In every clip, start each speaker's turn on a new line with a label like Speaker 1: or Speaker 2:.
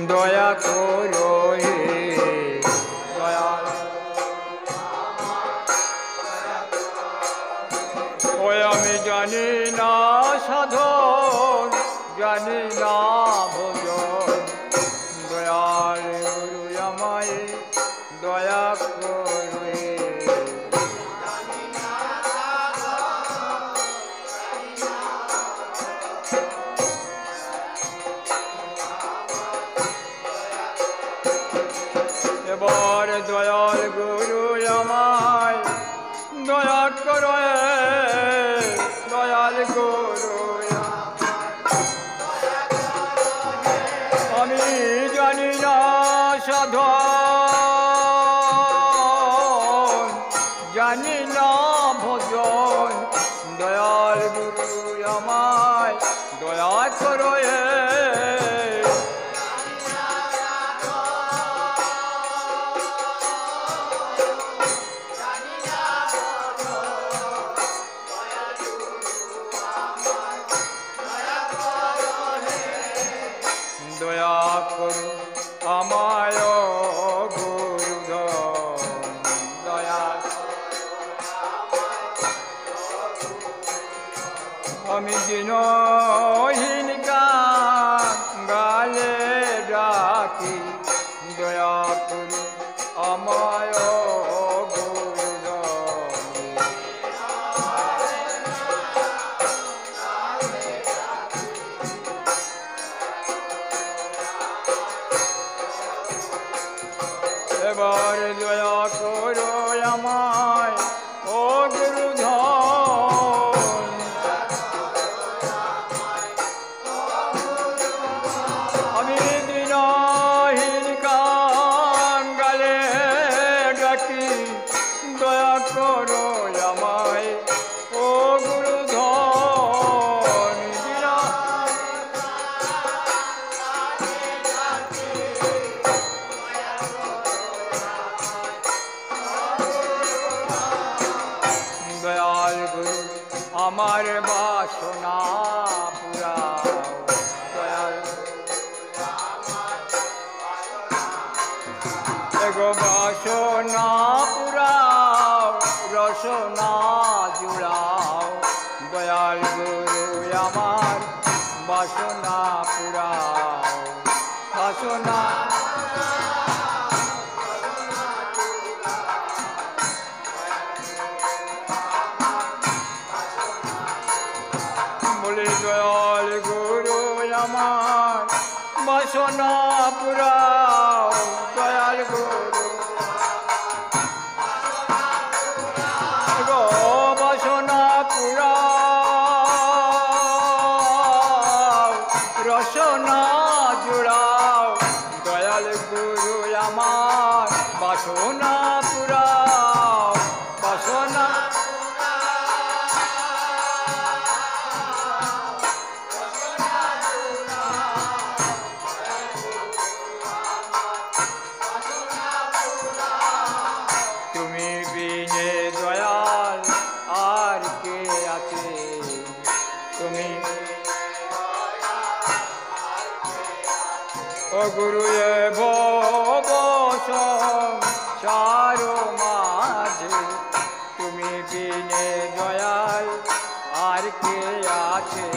Speaker 1: দয়া করো হে দয়াল। ওই আমি জানি না সাধন, জানি না ভজন, দয়াল গুরু আমায় দয়া করো হে। এবার দয়াল গুরু আমায় দয়া করো হে, দয়াল গুরু আমি জানি না সাধন, জানি না ভজন, দয়াল গুরু আমায় দয়া করো হে। দয়া করো আমায় গুরুধন, দয়া আমি দিনহীন গালে ডাকি, দয়া করো আমায় গুরুধন। এবার দয়া করো আমায় ও গুরুধন, আমি দিনহীন কাঙ্গালে ডাকি, দয়া করো আমায় ও গুরুধন। দয়াল গুরু আমার বাসনা পুরাও, দয়াল এগো বাসনা পুরাও, রসনা জুড়াও, দয়াল গুরু আমার বাসনা পুরাও, বাসনা বলে দয়াল গুরু আমার বাসনা পুরাও, দয়াল গুরু গো বাসনা পুরাও, রসনা জুড়াও, দয়াল গুরু আমার বাসনা পুরাও, বাসনা তুমি বিনে দয়াল আর কে আছে, তুমি ও গুরু এ ভব সংসার মাঝে, তুমি বিনে দয়াল আর কে আছে।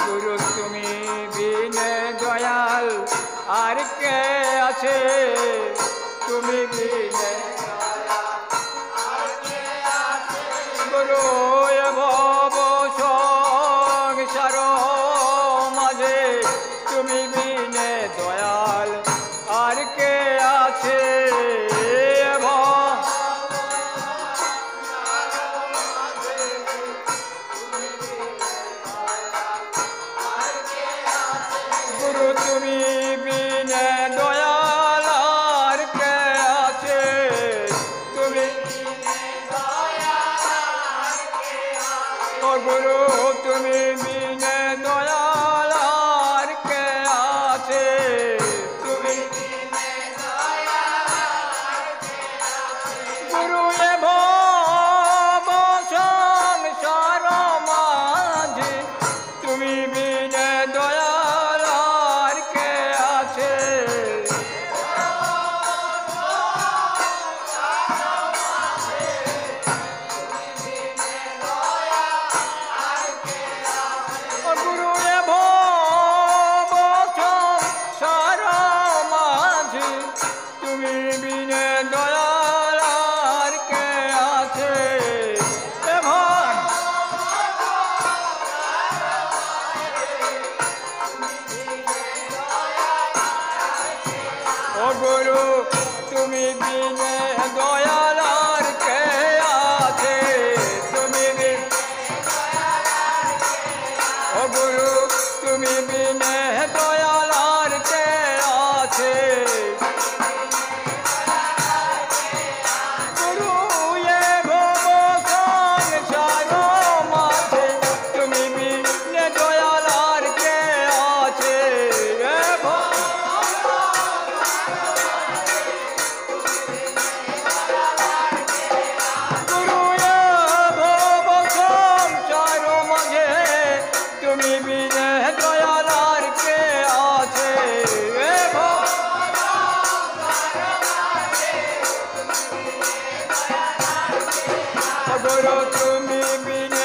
Speaker 1: গুরু তুমি বিনে দয়াল আর কে আছে, তুমি বিনে গুরু এ ভব সংসার মাঝে, তুমি বিনে দয়াল আর কে আছে। গুরু তুমি বিনে দয়াল আর কে আছে, তুমি ও গুরু তুমি বিনে দয়াল আর কে আছে, তুমি গুরু এ ভব সংসার মাঝে তুমি বিনে দয়াল আর কে আছে গুরু এ ভব সংসার মাঝে তুমি বিনে দয়াল আর কে আছে এ ভাই ও গুরু তুমি বিনে দয়াল আর কে আছে তুমি ও গুরু তুমি বিনে দয়াল আর কে আছে গুরু এ ভব সংসার মাঝে তুমি বিনে দয়াল আর কে আছে এ গুরু এ ভব সংসার মাঝে তুমি বিনে দয়াল আর কে আছে এ গুরু তুমি বিনে